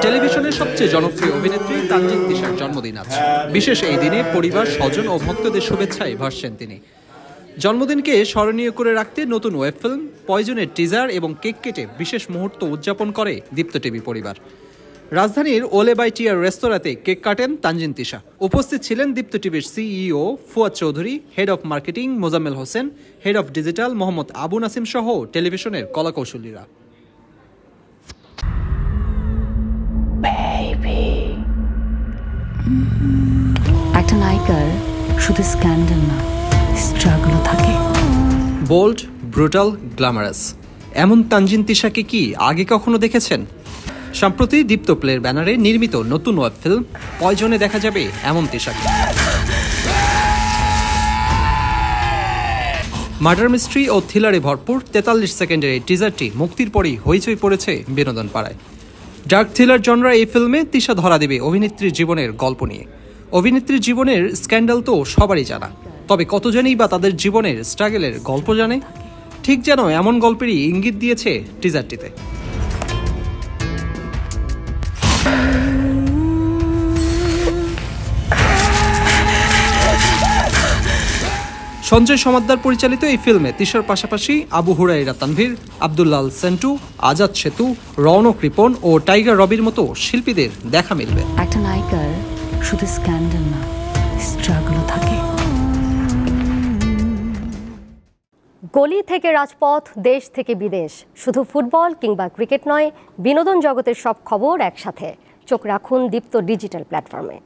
টেলিভিশনের সবচেয়ে জনপ্রিয় অভিনেত্রী তানজিন তিশার জন্মদিন আজ। বিশেষ এই দিনে পরিবার, স্বজন ও ভক্তদের শুভেচ্ছায় ভাসছেন তিনি। জন্মদিনকে স্মরণীয় করে রাখতে নতুন ওয়েব ফিল্ম পয়জনের টিজার এবং কেক কেটে বিশেষ মুহূর্ত উদযাপন করে দীপ্ত টিভি পরিবার। রাজধানীর ওলে বাই টিয়ার রেস্তোরাঁতে কেক কাটেন তানজিন তিশা। উপস্থিত ছিলেন দীপ্ত টিভির CEO Fuad Chowdhury, head of marketing Mozammel Hossain, head of digital Mohammad Abu Nasim সহ টেলিভিশনের কলাকৌশলীরা। একটা নায়িকার শুধু স্ক্যান্ডাল না, স্ট্রাগলও থাকে। বোল্ড, ব্রুটাল, গ্ল্যামারাস, এমন তানজিন তিশাকে কি আগে কখনো দেখেছেন? সম্প্রতি দীপ্ত প্লের ব্যানারে নির্মিত নতুন ওয়েব ফিল্ম পয়জনে দেখা যাবে এমন তিশাকে। মার্ডার মিস্ট্রি ও থ্রিলারে ভরপুর 43 সেকেন্ডের এই টিজারটি মুক্তির পরই হইচই পড়েছে বিনোদন পাড়ায়। ডার্ক থ্রিলার জনরা এই ফিল্মে তিশা ধরা দেবে অভিনেত্রীর জীবনের গল্প নিয়ে। অভিনেত্রীর জীবনের স্ক্যান্ডাল তো সবারই জানা, তবে কত জনেই বা তাদের জীবনের স্ট্রাগলের গল্প জানে? ঠিক যেন এমন গল্পেরই ইঙ্গিত দিয়েছে টিজারটিতে। সঞ্জয় সমাদ্দার পরিচালিত এই ফিল্মে তিশার পাশাপাশি আবু হুরাইরা তানভীর, আব্দুল্লাল সেন্টু, আজাদ সেতু, রৌনক রিপন ও টাইগার রবির মতো শিল্পীদের দেখা মিলবে। একটা নায়িকার শুধু স্ক্যান্ডাল না, স্ট্রাগলও থাকে। গলি থেকে রাজপথ, দেশ থেকে বিদেশ, শুধু ফুটবল কিংবা ক্রিকেট নয়, বিনোদন জগতের সব খবর একসাথে। চোখ রাখুন দীপ্ত ডিজিটাল প্ল্যাটফর্মে।